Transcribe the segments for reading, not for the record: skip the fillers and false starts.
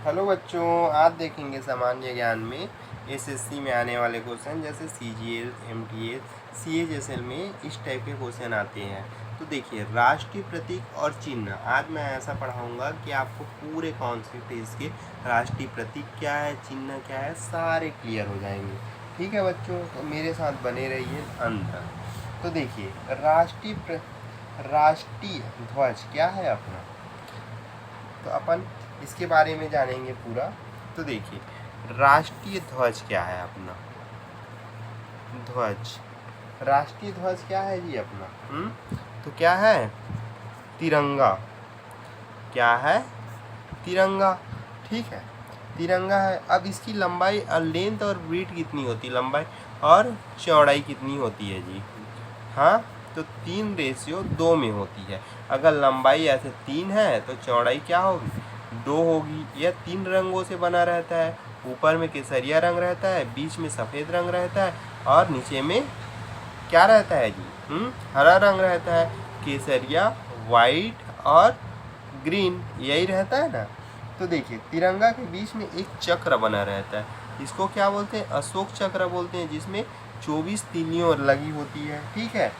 Hello बच्चों, आज देखेंगे सामान्य ज्ञान में एसएससी में आने वाले क्वेश्चन जैसे सीजीएल, एमटीएस, सीएचएसएल में इस टाइप के क्वेश्चन आते हैं। तो देखिए, राष्ट्रीय प्रतीक और चिन्ह आज मैं ऐसा पढ़ाऊंगा कि आपको पूरे कॉन्सेप्ट इसके राष्ट्रीय प्रतीक क्या है, चिन्ह क्या है, सारे क्लियर हो जाएंगे। ठीक है बच्चों, तो मेरे साथ बने रहिए अंत तक। तो देखिए, राष्ट्रीय ध्वज क्या है अपना, तो अपन इसके बारे में जानेंगे पूरा। तो देखिए, राष्ट्रीय ध्वज क्या है अपना, ध्वज, राष्ट्रीय ध्वज क्या है जी अपना, तो क्या है, तिरंगा। क्या है, तिरंगा। ठीक है, तिरंगा है। अब इसकी लंबाई और लेंथ और ब्रीथ कितनी होती है, लंबाई और चौड़ाई कितनी होती है जी, हाँ, तो 3:2 में होती है। अगर लंबाई ऐसे 3 है तो चौड़ाई क्या होगी, 2 होगी। यह 3 रंगों से बना रहता है। ऊपर में केसरिया रंग रहता है, बीच में सफ़ेद रंग रहता है और नीचे में क्या रहता है जी, हरा रंग रहता है। केसरिया, वाइट और ग्रीन, यही रहता है ना। तो देखिए, तिरंगा के बीच में एक चक्र बना रहता है, इसको क्या बोलते हैं, अशोक चक्र बोलते हैं, जिसमें 24 तीलियां लगी होती है। ठीक है।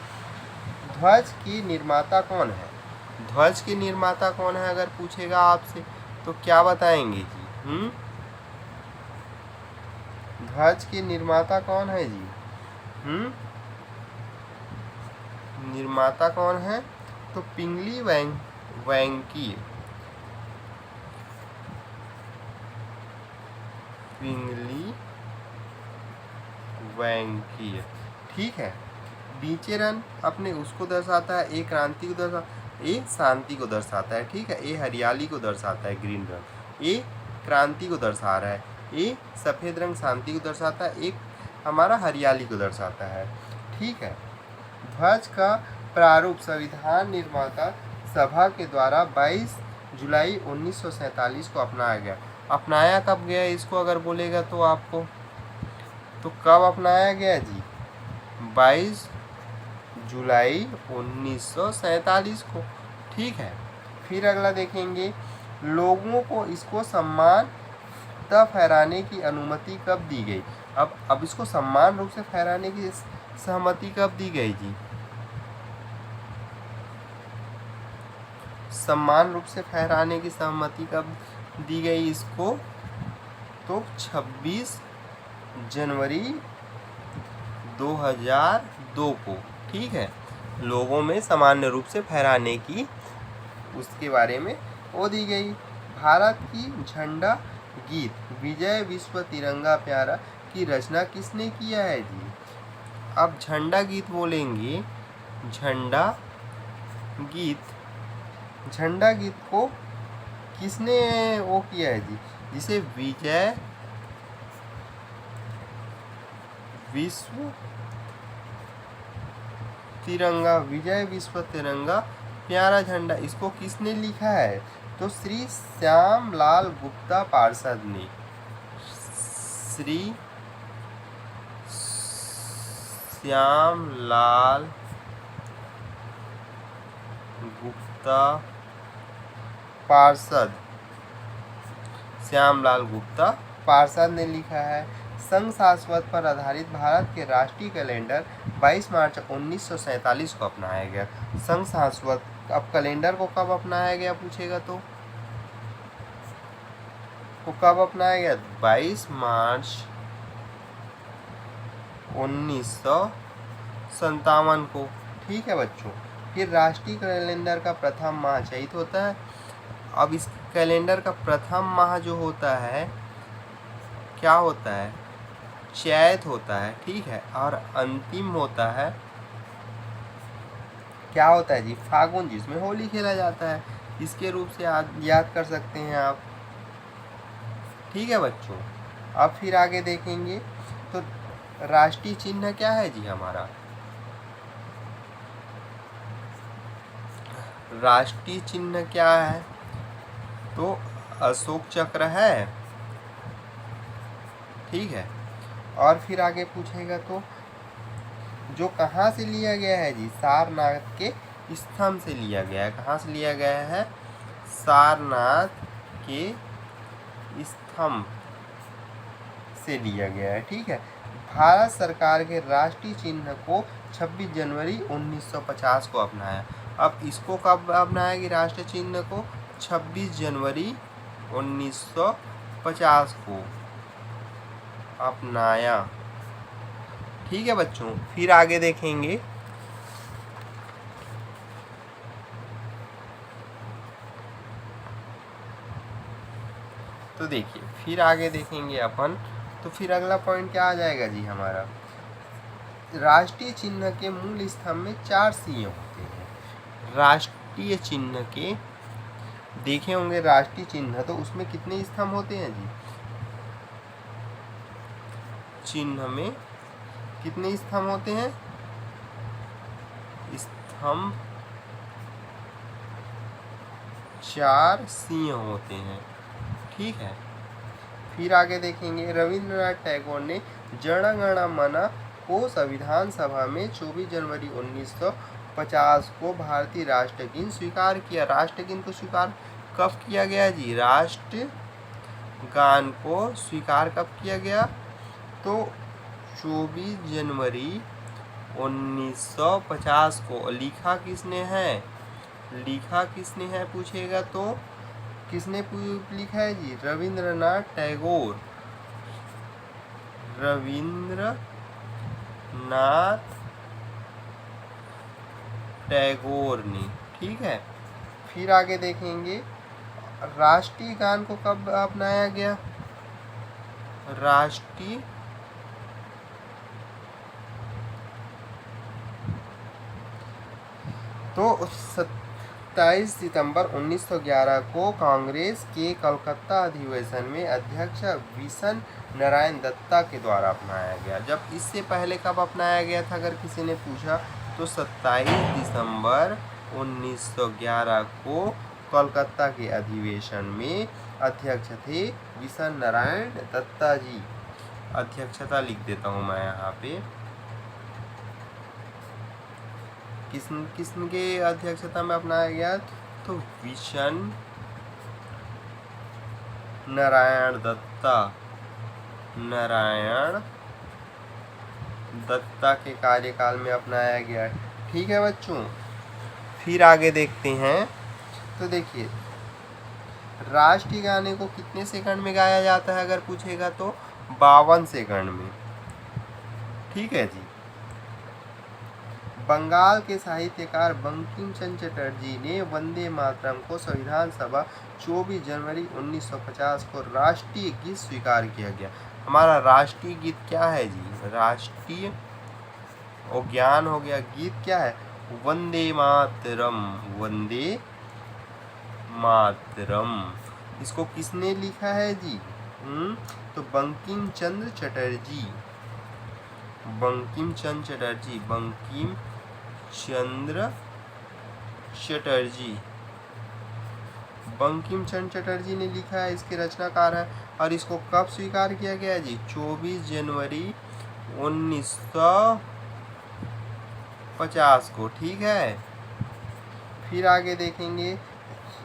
ध्वज की निर्माता कौन है, ध्वज के निर्माता कौन है अगर पूछेगा आपसे तो क्या बताएंगे जी, ध्वज के निर्माता कौन है जी, निर्माता कौन है, तो पिंगली वेंकी, पिंगली वेंकी। ठीक है। नीचे रन अपने उसको दर्शाता है, ए क्रांति को दर्शाता, ए शांति को दर्शाता है। ठीक है, ए हरियाली को दर्शाता है, ग्रीन रंग, ए क्रांति को दर्शा रहा है, ए सफ़ेद रंग शांति को दर्शाता है, एक हमारा हरियाली को दर्शाता है। ठीक है। ध्वज का प्रारूप संविधान निर्माता सभा के द्वारा 22 जुलाई 1947 को अपनाया गया। अपनाया कब गया इसको अगर बोलेगा तो आपको, तो कब अपनाया गया जी, 22 जुलाई 1947 को। ठीक है। फिर अगला देखेंगे, लोगों को इसको सम्मान तब फहराने की अनुमति कब दी गई। अब इसको सम्मान रूप से फहराने की सहमति कब दी गई जी, सम्मान रूप से फहराने की सहमति कब दी गई इसको, तो 26 जनवरी 2002 को। ठीक है, लोगों में सामान्य रूप से फहराने की उसके बारे में वो दी गई। भारत की झंडा गीत विजय विश्व तिरंगा प्यारा की रचना किसने किया है जी। अब झंडा गीत बोलेंगे, झंडा गीत, झंडा गीत को किसने वो किया है जी, जिसे विजय विश्व तिरंगा, विजय विश्व तिरंगा प्यारा झंडा, इसको किसने लिखा है, तो श्री श्यामलाल गुप्ता पार्षद ने, श्री श्यामलाल गुप्ता पार्षद, श्यामलाल गुप्ता पार्षद ने लिखा है। संघ शाश्वत पर आधारित भारत के राष्ट्रीय कैलेंडर 22 मार्च 1947 को अपनाया गया। संघ शाश्वत, अब कैलेंडर को कब अपनाया गया पूछेगा तो कब अपनाया गया, 22 मार्च 1957 को। ठीक है बच्चों। फिर राष्ट्रीय कैलेंडर का प्रथम माह चैत होता है। अब इस कैलेंडर का प्रथम माह जो होता है क्या होता है, चैत होता है। ठीक है, और अंतिम होता है क्या होता है जी, फागुन, जिसमें होली खेला जाता है। इसके रूप से याद कर सकते हैं आप। ठीक है बच्चों। अब फिर आगे देखेंगे, तो राष्ट्रीय चिन्ह क्या है जी हमारा, राष्ट्रीय चिन्ह क्या है, तो अशोक चक्र है। ठीक है। और फिर आगे पूछेगा तो जो कहाँ से लिया गया है जी, सारनाथ के स्तंभ से लिया गया है। कहाँ से लिया गया है, सारनाथ के स्तंभ से लिया गया है। ठीक है, भारत सरकार के राष्ट्रीय चिन्ह को 26 जनवरी 1950 को अपनाया। अब इसको कब अपनाया कि राष्ट्रीय चिन्ह को 26 जनवरी 1950 को अपनाया। ठीक है बच्चों, फिर आगे देखेंगे। तो देखिए फिर आगे देखेंगे अपन। तो फिर अगला पॉइंट क्या आ जाएगा जी हमारा, राष्ट्रीय चिन्ह के मूल स्तंभ में 4 सिंह होते हैं। राष्ट्रीय चिन्ह के देखे होंगे, राष्ट्रीय चिन्ह तो उसमें कितने स्तंभ होते हैं जी, चिन्ह में कितने स्तंभ होते हैं, स्तंभ 4 सिंह होते हैं। ठीक है, फिर आगे देखेंगे, रविंद्रनाथ टैगोर ने जन गण मन को संविधान सभा में 24 जनवरी 1950 को भारतीय राष्ट्रगीत स्वीकार किया। राष्ट्रगीत को स्वीकार कब किया गया जी, राष्ट्र गान को स्वीकार कब किया गया, तो 24 जनवरी 1950 को। लिखा किसने है, लिखा किसने है पूछेगा तो किसने लिखा है जी, रविंद्रनाथ टैगोर, रविंद्रनाथ टैगोर ने। ठीक है, फिर आगे देखेंगे, राष्ट्रीय गान को कब अपनाया गया, राष्ट्रीय तो 27 सितंबर 1911 को कांग्रेस के कलकत्ता अधिवेशन में अध्यक्ष विशन नारायण दत्ता के द्वारा अपनाया गया। जब इससे पहले कब अपनाया गया था अगर किसी ने पूछा, तो 27 दिसंबर 1911 को कोलकाता के अधिवेशन में अध्यक्ष थे विशन नारायण दत्ता जी। अध्यक्षता लिख देता हूँ मैं यहाँ पे, किसके अध्यक्षता में अपनाया गया, तो विशन नारायण दत्ता, नारायण दत्ता के कार्यकाल में अपनाया गया। ठीक है बच्चों, फिर आगे देखते हैं। तो देखिए, राष्ट्रीय गाने को कितने सेकंड में गाया जाता है अगर पूछेगा तो 52 सेकंड में। ठीक है जी, बंगाल के साहित्यकार बंकिम चंद्र चटर्जी ने वंदे मातरम को संविधान सभा 24 जनवरी 1950 को राष्ट्रीय गीत स्वीकार किया गया। हमारा राष्ट्रीय गीत क्या है जी, राष्ट्रीय और ज्ञान हो गया, गीत क्या है, वंदे मातरम, वंदे मातरम। इसको किसने लिखा है जी, तो बंकिम चंद्र चटर्जी, बंकिम चंद्र चटर्जी, बंकिम चंद्र चटर्जी, बंकिम चंद्र चटर्जी ने लिखा है, इसके रचनाकार है। और इसको कब स्वीकार किया गया जी, 24 जनवरी 1950 को। ठीक है, फिर आगे देखेंगे,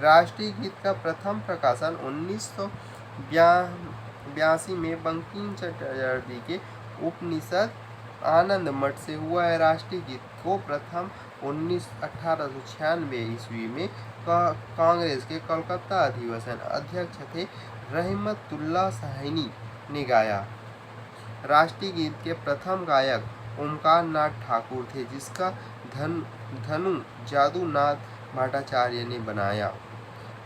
राष्ट्रीय गीत का प्रथम प्रकाशन 1982 में बंकिम चटर्जी के उपनिषद आनंद मठ से हुआ है। राष्ट्रीय गीत को प्रथम 1896 ईस्वी में कांग्रेस के कोलकाता अधिवेशन अध्यक्ष थे रहमतुल्लाह साहनी ने गाया। राष्ट्रीय गीत के प्रथम गायक ओमकार नाथ ठाकुर थे, जिसका धनु जादूनाथ भट्टाचार्य ने बनाया।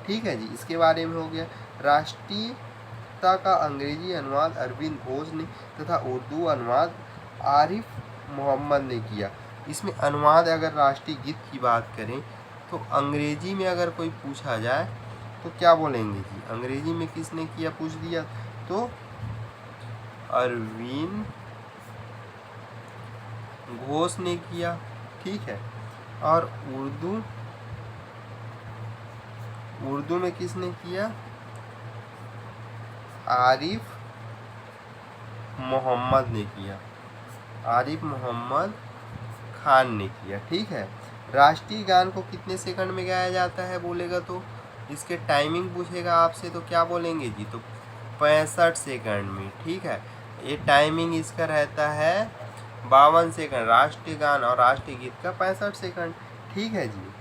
ठीक है जी, इसके बारे में हो गया। राष्ट्रीयता का अंग्रेजी अनुवाद अरविंद घोष ने तथा उर्दू अनुवाद आरिफ मोहम्मद ने किया। इसमें अनुवाद, अगर राष्ट्रीय गीत की बात करें तो अंग्रेजी में अगर कोई पूछा जाए तो क्या बोलेंगे जी, अंग्रेजी में किसने किया पूछ दिया तो अरविंद घोष ने किया। ठीक है, और उर्दू में किसने किया, आरिफ मोहम्मद ने किया, आरिफ मोहम्मद खान ने किया। ठीक है, राष्ट्रीय गान को कितने सेकंड में गाया जाता है बोलेगा तो इसके टाइमिंग पूछेगा आपसे तो क्या बोलेंगे जी, तो 65 सेकंड में। ठीक है, ये टाइमिंग इसका रहता है 52 सेकंड, राष्ट्रीय गान और राष्ट्रीय गीत का 65 सेकंड। ठीक है जी।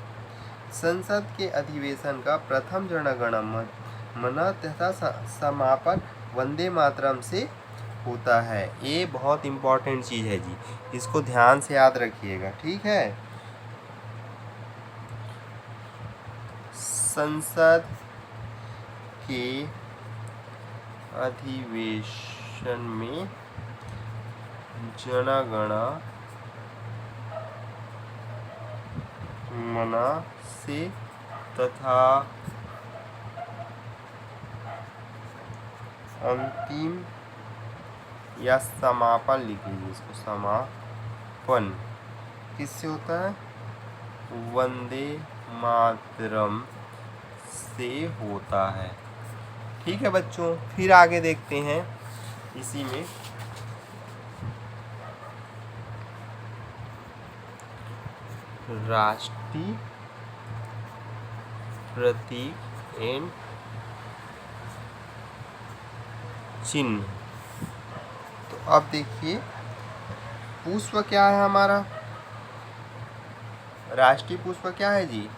संसद के अधिवेशन का प्रथम जनगण मन तथा समापन वंदे मातरम से होता है। ये बहुत इम्पोर्टेंट चीज़ है जी, इसको ध्यान से याद रखिएगा। ठीक है, संसद के अधिवेशन में जनगण मन से तथा अंतिम या समापन लिख लीजिए इसको, समापन किससे होता है? वंदे मातरम से होता है। ठीक है बच्चों, फिर आगे देखते हैं इसी में। राष्ट्रीय प्रतीक एंड चिन्ह। तो अब देखिए, पुष्प क्या है हमारा? राष्ट्रीय पुष्प क्या है जी?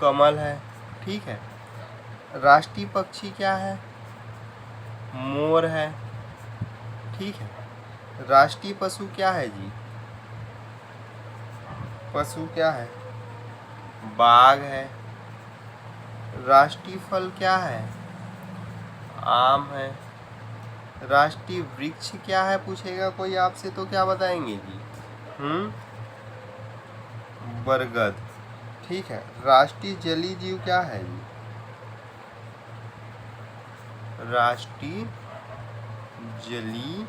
कमल है। ठीक है, राष्ट्रीय पक्षी क्या है? मोर है। ठीक है, राष्ट्रीय पशु क्या है जी? पशु क्या है? बाघ है। राष्ट्रीय फल क्या है? आम है। राष्ट्रीय वृक्ष क्या है पूछेगा कोई आपसे तो क्या बताएंगे जी? बरगद। ठीक है, राष्ट्रीय जलीय जीव क्या है जी? राष्ट्रीय जलीय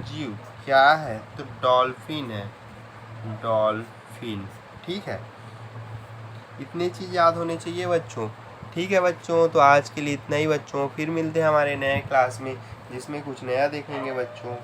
जीव क्या है? तो डॉल्फिन है, डॉल्फिन। ठीक है, इतनी चीज़ याद होनी चाहिए बच्चों। ठीक है बच्चों, तो आज के लिए इतना ही बच्चों, फिर मिलते हैं हमारे नए क्लास में जिसमें कुछ नया देखेंगे बच्चों।